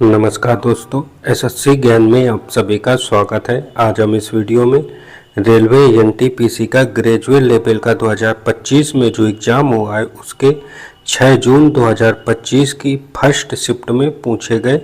नमस्कार दोस्तों, एसएससी ज्ञान में आप सभी का स्वागत है। आज हम इस वीडियो में रेलवे एनटीपीसी का ग्रेजुएट लेवल का 2025 में जो एग्ज़ाम हुआ है उसके 6 जून 2025 की फर्स्ट शिफ्ट में पूछे गए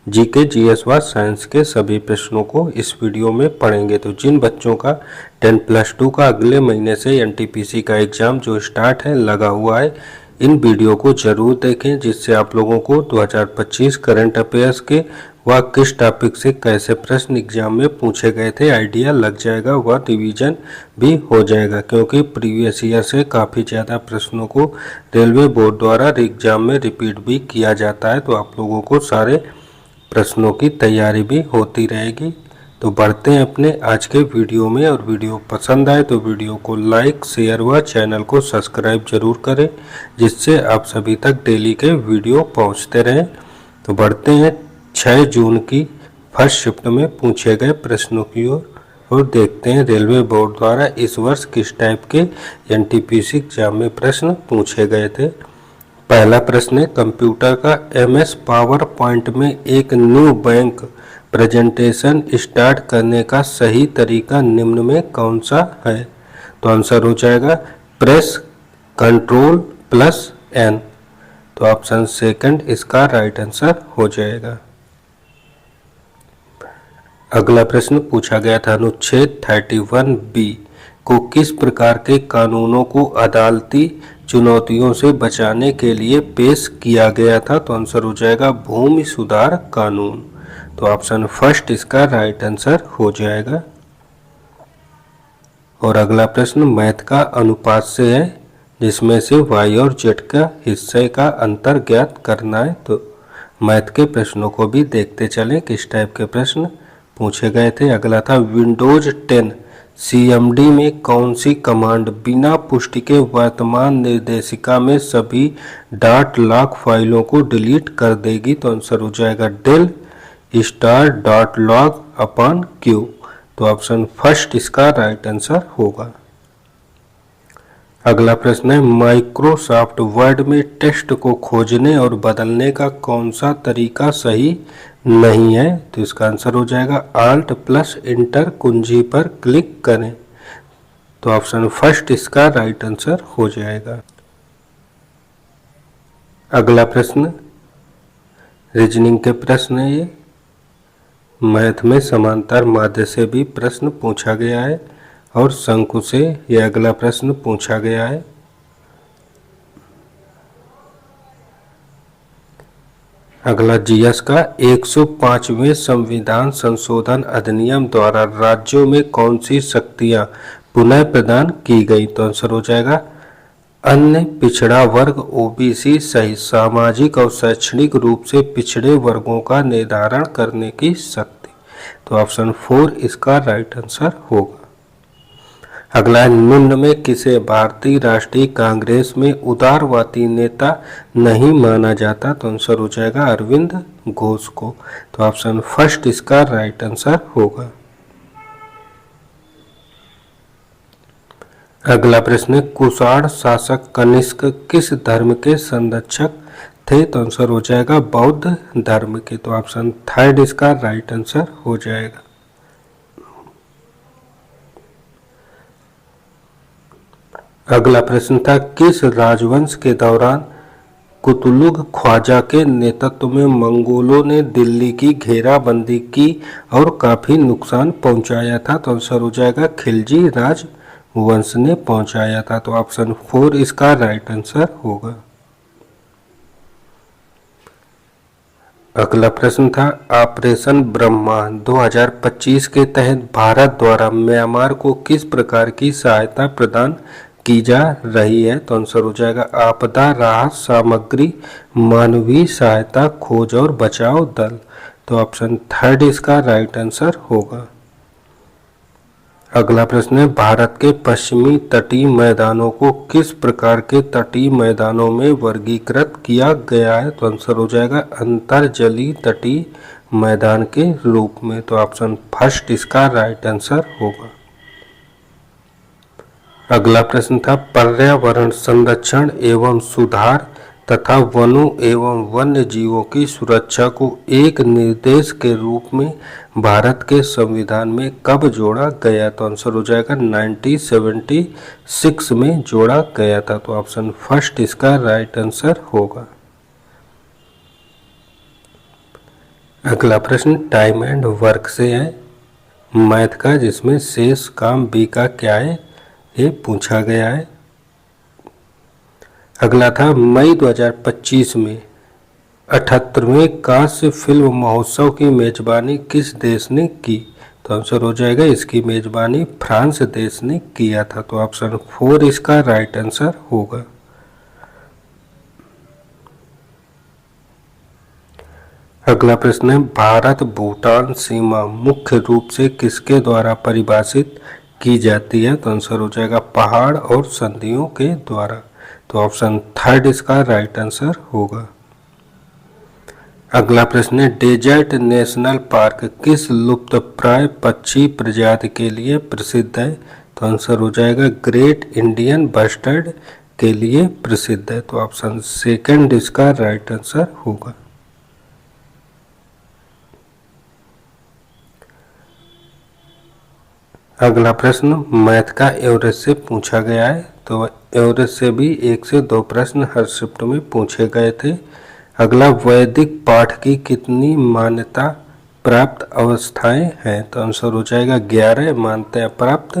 जीके जीएस व साइंस के सभी प्रश्नों को इस वीडियो में पढ़ेंगे। तो जिन बच्चों का 10+2 का अगले महीने से एनटीपीसी का एग्ज़ाम जो स्टार्ट है लगा हुआ है, इन वीडियो को जरूर देखें, जिससे आप लोगों को 2025 करंट अफेयर्स के व किस टॉपिक से कैसे प्रश्न एग्जाम में पूछे गए थे आइडिया लग जाएगा व रिवीजन भी हो जाएगा। क्योंकि प्रीवियस ईयर से काफ़ी ज़्यादा प्रश्नों को रेलवे बोर्ड द्वारा एग्जाम में रिपीट भी किया जाता है, तो आप लोगों को सारे प्रश्नों की तैयारी भी होती रहेगी। तो बढ़ते हैं अपने आज के वीडियो में, और वीडियो पसंद आए तो वीडियो को लाइक शेयर व चैनल को सब्सक्राइब जरूर करें, जिससे आप सभी तक डेली के वीडियो पहुंचते रहें। तो बढ़ते हैं 6 जून की फर्स्ट शिफ्ट में पूछे गए प्रश्नों की ओर और देखते हैं रेलवे बोर्ड द्वारा इस वर्ष किस टाइप के एनटीपीसी एग्जाम में प्रश्न पूछे गए थे। पहला प्रश्न है, कंप्यूटर का MS पावर पॉइंट में एक न्यू बैंक प्रेजेंटेशन स्टार्ट करने का सही तरीका निम्न में कौन सा है? तो आंसर हो जाएगा प्रेस Ctrl+N। तो ऑप्शन सेकंड इसका राइट आंसर हो जाएगा। अगला प्रश्न पूछा गया था, अनुच्छेद 31B को किस प्रकार के कानूनों को अदालती चुनौतियों से बचाने के लिए पेश किया गया था? तो आंसर हो जाएगा भूमि सुधार कानून। तो ऑप्शन फर्स्ट इसका राइट आंसर हो जाएगा। और अगला प्रश्न मैथ का अनुपात से है, जिसमें से y और z का हिस्से का अंतर ज्ञात करना है। तो मैथ के प्रश्नों को भी देखते चलें किस टाइप के प्रश्न पूछे गए थे। अगला था, विंडोज 10 CMD में कौन सी कमांड बिना पुष्टि के वर्तमान निर्देशिका में सभी डॉट लॉग फाइलों को डिलीट कर देगी? तो आंसर हो जाएगा del *.log/Q। तो ऑप्शन फर्स्ट इसका राइट आंसर होगा। अगला प्रश्न है, माइक्रोसॉफ्ट वर्ड में टेक्स्ट को खोजने और बदलने का कौन सा तरीका सही नहीं है? तो इसका आंसर हो जाएगा Alt+Enter कुंजी पर क्लिक करें। तो ऑप्शन फर्स्ट इसका राइट आंसर हो जाएगा। अगला प्रश्न रीजनिंग के प्रश्न है, ये मैथ में समांतर माध्य से भी प्रश्न पूछा गया है और शंकु से यह अगला प्रश्न पूछा गया है। अगला जीएस का 105वें संविधान संशोधन अधिनियम द्वारा राज्यों में कौन सी शक्तियां पुनः प्रदान की गई? तो आंसर हो जाएगा अन्य पिछड़ा वर्ग OBC सहित सामाजिक और शैक्षणिक रूप से पिछड़े वर्गों का निर्धारण करने की शक्ति। तो ऑप्शन 4 इसका राइट आंसर होगा। अगला, निम्न में किसे भारतीय राष्ट्रीय कांग्रेस में उदारवादी नेता नहीं माना जाता? तो आंसर हो जाएगा अरविंद घोष को। तो ऑप्शन फर्स्ट इसका राइट आंसर होगा। अगला प्रश्न है, कुषाण शासक कनिष्क किस धर्म के संरक्षक थे? तो आंसर हो जाएगा बौद्ध धर्म के। तो ऑप्शन थर्ड इसका राइट आंसर हो जाएगा। अगला प्रश्न था, किस राजवंश के दौरान कुतुलुग ख्वाजा के नेतृत्व में मंगोलों ने दिल्ली की घेराबंदी की और काफी नुकसान पहुंचाया था? तो आंसर हो जाएगा खिलजी राजवंश ने पहुंचाया था। तो ऑप्शन 4 इसका राइट आंसर होगा। अगला प्रश्न था, ऑपरेशन ब्रह्मा 2025 के तहत भारत द्वारा म्यांमार को किस प्रकार की सहायता प्रदान की जा रही है? तो आंसर हो जाएगा आपदा राहत सामग्री, मानवीय सहायता, खोज और बचाव दल। तो ऑप्शन थर्ड इसका राइट आंसर होगा। अगला प्रश्न है, भारत के पश्चिमी तटीय मैदानों को किस प्रकार के तटीय मैदानों में वर्गीकृत किया गया है? तो आंसर हो जाएगा अंतर्जलीय तटीय मैदान के रूप में। तो ऑप्शन फर्स्ट इसका राइट आंसर होगा। अगला प्रश्न था, पर्यावरण संरक्षण एवं सुधार तथा वनों एवं वन्य जीवों की सुरक्षा को एक निर्देश के रूप में भारत के संविधान में कब जोड़ा गया? तो आंसर हो जाएगा 1976 में जोड़ा गया था। तो ऑप्शन फर्स्ट इसका राइट आंसर होगा। अगला प्रश्न टाइम एंड वर्क से है मैथ का, जिसमें शेष काम बी का क्या है ये पूछा गया है। अगला था मई 2025 में 78वें कांस्य फिल्म महोत्सव की मेजबानी किस देश ने की? तो आंसर हो जाएगा इसकी मेजबानी फ्रांस देश ने किया था। तो ऑप्शन 4 इसका राइट आंसर होगा। अगला प्रश्न है भारत भूटान सीमा मुख्य रूप से किसके द्वारा परिभाषित की जाती है? तो आंसर हो जाएगा पहाड़ और संधियों के द्वारा। तो ऑप्शन थर्ड इसका राइट आंसर होगा। अगला प्रश्न है डेजर्ट नेशनल पार्क किस लुप्तप्राय पक्षी प्रजाति के लिए प्रसिद्ध है? तो आंसर हो जाएगा ग्रेट इंडियन बस्टर्ड के लिए प्रसिद्ध है। तो ऑप्शन सेकंड इसका राइट आंसर होगा। अगला प्रश्न मैथ का एवरेज से पूछा गया है। तो एवरेज से भी 1 से 2 प्रश्न हर शिफ्ट में पूछे गए थे। अगला वैदिक पाठ की कितनी मान्यता प्राप्त अवस्थाएं हैं? तो आंसर हो जाएगा 11 मान्यता प्राप्त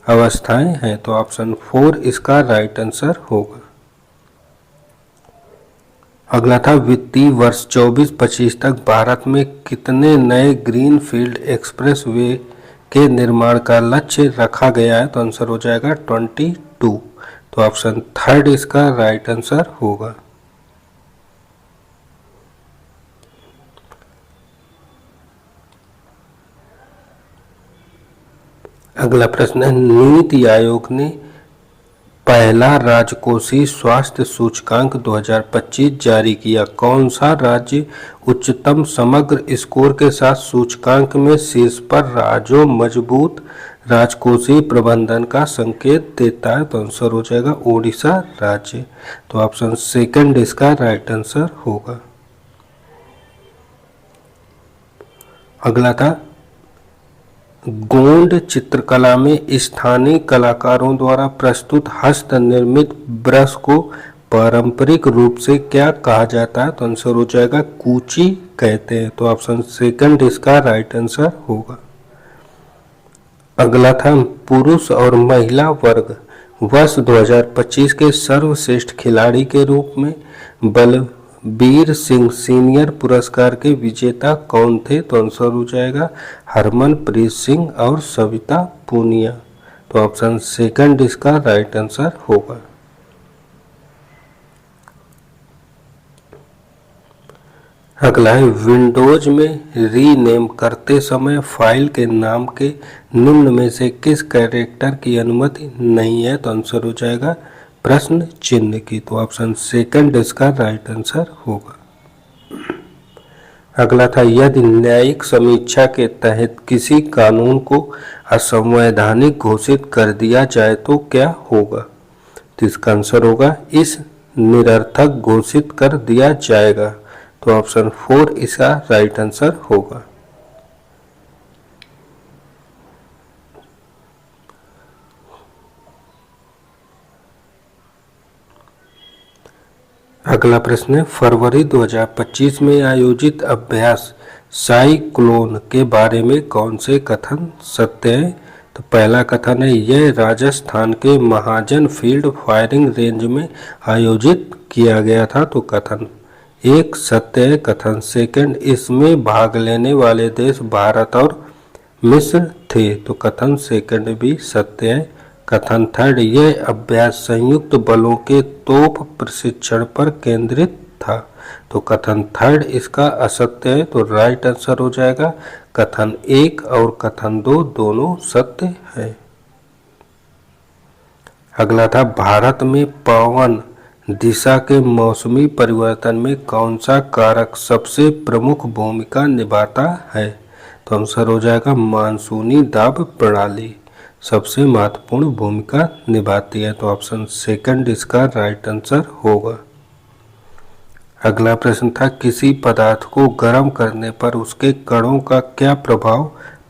अवस्थाएं हैं। तो ऑप्शन 4 इसका राइट आंसर होगा। अगला था वित्तीय वर्ष 24-25 तक भारत में कितने नए ग्रीन फील्ड एक्सप्रेस वे के निर्माण का लक्ष्य रखा गया है? तो आंसर हो जाएगा 22। तो ऑप्शन थर्ड इसका राइट आंसर होगा। अगला प्रश्न है नीति आयोग ने पहला राजकोषीय स्वास्थ्य सूचकांक 2025 जारी किया। कौन सा राज्य उच्चतम समग्र स्कोर के साथ सूचकांक में शीर्ष पर रहा जो मजबूत राजकोषीय प्रबंधन का संकेत देता है? तो आंसर हो जाएगा ओडिशा राज्य। तो ऑप्शन सेकंड इसका राइट आंसर होगा। अगला था गोंड चित्रकला में स्थानीय कलाकारों द्वारा प्रस्तुत हस्त निर्मित ब्रश को पारंपरिक रूप से क्या कहा जाता है? तो आंसर हो जाएगा कूची कहते हैं। तो ऑप्शन सेकंड इसका राइट आंसर होगा। अगला था पुरुष और महिला वर्ग वर्ष 2025 के सर्वश्रेष्ठ खिलाड़ी के रूप में बलबीर सिंह सीनियर पुरस्कार के विजेता कौन थे? तो आंसर हो जाएगा हरमनप्रीत सिंह और सविता पूनिया। तो ऑप्शन सेकंड इसका राइट आंसर होगा। अगला है विंडोज में रीनेम करते समय फाइल के नाम के निम्न में से किस कैरेक्टर की अनुमति नहीं है? तो आंसर हो जाएगा प्रश्न चिन्ह की। तो ऑप्शन सेकंड इसका राइट आंसर होगा। अगला था यदि न्यायिक समीक्षा के तहत किसी कानून को असंवैधानिक घोषित कर दिया जाए तो क्या होगा? तो इसका आंसर होगा इस निरर्थक घोषित कर दिया जाएगा। तो ऑप्शन 4 इसका राइट आंसर होगा। अगला प्रश्न है फरवरी 2025 में आयोजित अभ्यास साइक्लोन के बारे में कौन से कथन सत्य है? तो पहला कथन है यह राजस्थान के महाजन फील्ड फायरिंग रेंज में आयोजित किया गया था। तो कथन एक सत्य है। कथन सेकंड इसमें भाग लेने वाले देश भारत और मिस्र थे। तो कथन सेकंड भी सत्य है। कथन थर्ड यह अभ्यास संयुक्त बलों के तोप प्रशिक्षण पर केंद्रित था। तो कथन थर्ड इसका असत्य है। तो राइट आंसर हो जाएगा कथन 1 और कथन 2 दोनों सत्य है। अगला था भारत में पवन दिशा के मौसमी परिवर्तन में कौन सा कारक सबसे प्रमुख भूमिका निभाता है? तो आंसर हो जाएगा मानसूनी दाब प्रणाली सबसे महत्वपूर्ण भूमिका निभाती है। तो ऑप्शन सेकंड इसका राइट आंसर होगा। अगला प्रश्न था किसी पदार्थ को गर्म करने पर उसके कणों का क्या प्रभाव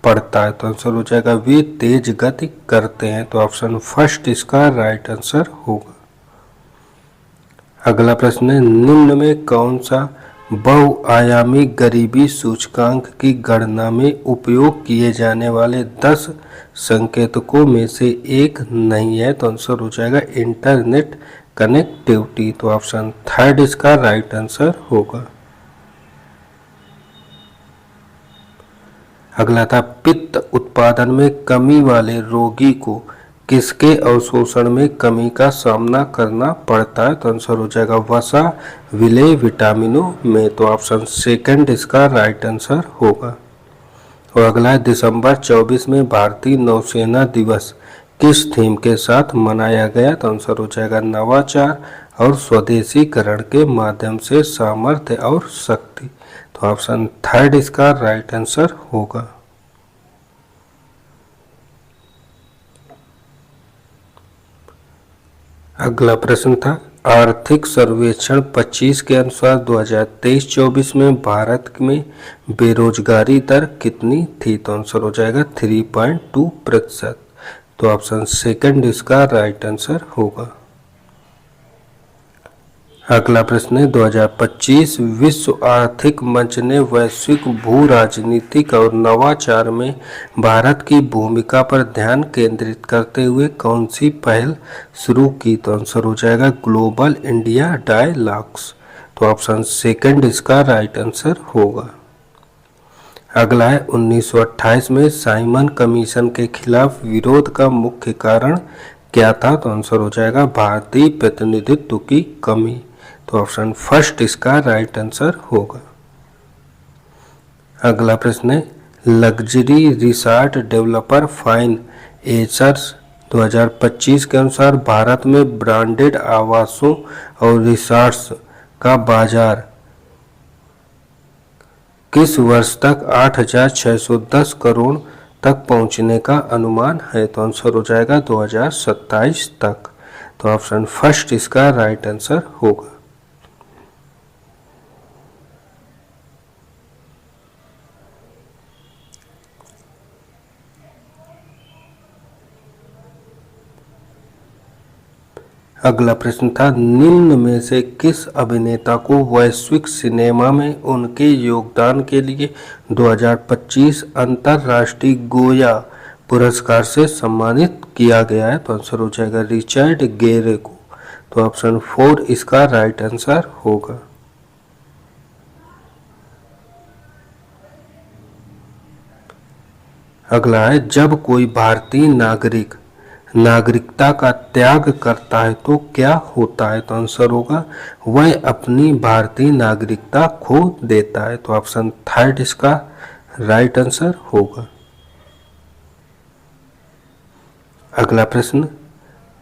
पड़ता है। तो आंसर हो जाएगा वे तेज गति करते हैं। तो ऑप्शन फर्स्ट इसका राइट आंसर होगा। अगला प्रश्न है निम्न में कौन सा बहुआयामी गरीबी सूचकांक की गणना में उपयोग किए जाने वाले 10 संकेतकों में से एक नहीं है। तो आंसर हो जाएगा इंटरनेट कनेक्टिविटी। तो ऑप्शन थर्ड इसका राइट आंसर होगा। अगला था पित्त उत्पादन में कमी वाले रोगी को किसके अवशोषण में कमी का सामना करना पड़ता है। तो आंसर हो जाएगा वसा विलेय विटामिनों में। तो ऑप्शन सेकंड इसका राइट आंसर होगा। और अगला है दिसंबर 24 में भारतीय नौसेना दिवस किस थीम के साथ मनाया गया। तो आंसर हो जाएगा नवाचार और स्वदेशीकरण के माध्यम से सामर्थ्य और शक्ति। तो ऑप्शन थर्ड इसका राइट आंसर होगा। अगला प्रश्न था आर्थिक सर्वेक्षण 25 के अनुसार 2023-24 में भारत में बेरोजगारी दर कितनी थी। तो आंसर हो जाएगा 3.2%। तो ऑप्शन सेकंड इसका राइट आंसर होगा। अगला प्रश्न है 2025 विश्व आर्थिक मंच ने वैश्विक भू राजनीतिक और नवाचार में भारत की भूमिका पर ध्यान केंद्रित करते हुए कौन सी पहल शुरू की। तो आंसर हो जाएगा ग्लोबल इंडिया डायलॉग्स। तो ऑप्शन सेकंड इसका राइट आंसर होगा। अगला है 1928 में साइमन कमीशन के खिलाफ विरोध का मुख्य कारण क्या था। तो आंसर हो जाएगा भारतीय प्रतिनिधित्व की कमी। तो ऑप्शन फर्स्ट इसका राइट आंसर होगा। अगला प्रश्न है लग्जरी रिसॉर्ट डेवलपर फाइनेंसर्स 2025 के अनुसार भारत में ब्रांडेड आवासों और रिसॉर्ट्स का बाजार किस वर्ष तक 8,610 करोड़ तक पहुंचने का अनुमान है। तो आंसर हो जाएगा 2027 तक। तो ऑप्शन फर्स्ट इसका राइट आंसर होगा। अगला प्रश्न था निम्न में से किस अभिनेता को वैश्विक सिनेमा में उनके योगदान के लिए 2025 अंतर्राष्ट्रीय गोया पुरस्कार से सम्मानित किया गया है। तो आंसर हो जाएगा रिचर्ड गेरे को। तो ऑप्शन 4 इसका राइट आंसर होगा। अगला है जब कोई भारतीय नागरिक नागरिकता का त्याग करता है तो क्या होता है। तो आंसर होगा वह अपनी भारतीय नागरिकता खो देता है। तो ऑप्शन थर्ड इसका राइट आंसर होगा। अगला प्रश्न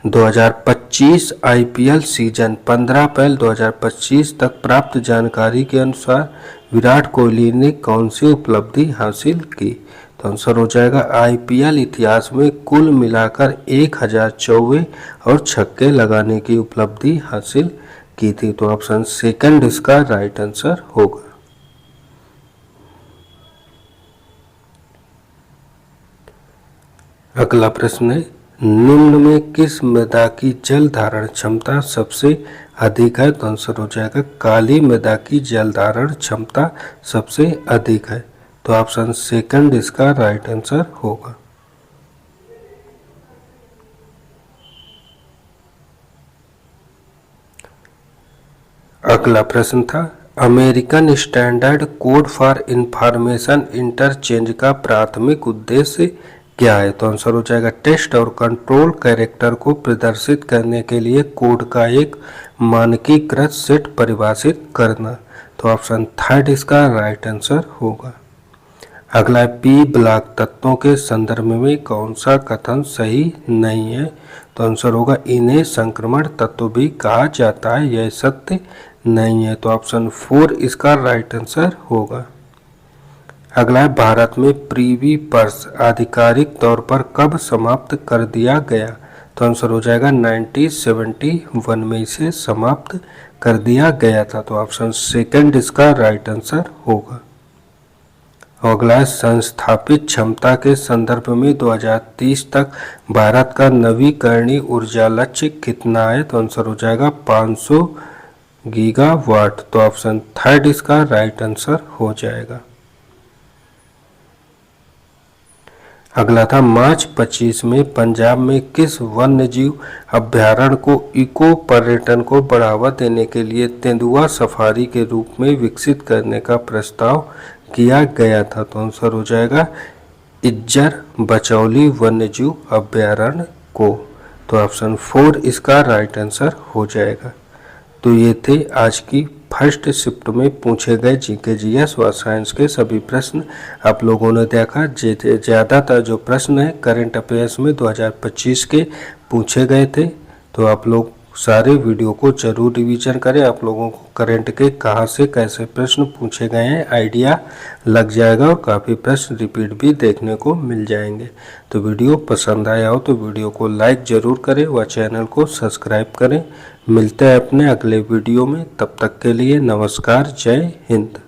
2025 आईपीएल सीजन 15 अप्रैल 2025 तक प्राप्त जानकारी के अनुसार विराट कोहली ने कौन सी उपलब्धि हासिल की। तो आंसर हो जाएगा आईपीएल इतिहास में कुल मिलाकर 1004 और छक्के लगाने की उपलब्धि हासिल की थी। तो ऑप्शन सेकंड इसका राइट आंसर होगा। अगला प्रश्न है निम्न में किस मृदा की जल धारण क्षमता सबसे अधिक है। तो आंसर हो जाएगा काली मृदा की जल धारण क्षमता सबसे अधिक है। तो ऑप्शन सेकंड इसका राइट आंसर होगा। अगला प्रश्न था American standard code for information interchange का प्राथमिक उद्देश्य क्या है। तो आंसर हो जाएगा टेस्ट और कंट्रोल कैरेक्टर को प्रदर्शित करने के लिए कोड का एक मानकीकृत सेट परिभाषित करना। तो ऑप्शन थर्ड इसका राइट आंसर होगा। अगला पी ब्लॉक तत्वों के संदर्भ में कौन सा कथन सही नहीं है। तो आंसर होगा इन्हें संक्रमण तत्व भी कहा जाता है, यह सत्य नहीं है। तो ऑप्शन 4 इसका राइट आंसर होगा। अगला है भारत में प्रिवी पर्स आधिकारिक तौर पर कब समाप्त कर दिया गया। तो आंसर हो जाएगा 1971 में इसे समाप्त कर दिया गया था। तो ऑप्शन सेकंड इसका राइट आंसर होगा। अगला है संस्थापित क्षमता के संदर्भ में 2030 तक भारत का नवीकरणीय ऊर्जा लक्ष्य कितना है? तो आंसर हो जाएगा 500 गीगावाट। तो ऑप्शन थर्ड इसका राइट आंसर हो जाएगा। अगला था मार्च 25 में पंजाब में किस वन्य जीव अभ्यारण्य को इको पर्यटन को बढ़ावा देने के लिए तेंदुआ सफारी के रूप में विकसित करने का प्रस्ताव किया गया था? तो आंसर हो जाएगा इज्जर बचौली वन्य जीव अभ्यारण्य को। तो ऑप्शन 4 इसका राइट आंसर हो जाएगा। तो ये थे आज की फर्स्ट शिफ्ट में पूछे गए जीके जीएस व साइंस के सभी प्रश्न। आप लोगों ने देखा ज़्यादातर जो प्रश्न है करंट अफेयर्स में 2025 के पूछे गए थे। तो आप लोग सारे वीडियो को जरूर रिवीजन करें। आप लोगों को करंट के कहाँ से कैसे प्रश्न पूछे गए हैं आइडिया लग जाएगा और काफ़ी प्रश्न रिपीट भी देखने को मिल जाएंगे। तो वीडियो पसंद आया हो तो वीडियो को लाइक ज़रूर करें व चैनल को सब्सक्राइब करें। मिलते हैं अपने अगले वीडियो में, तब तक के लिए नमस्कार, जय हिंद।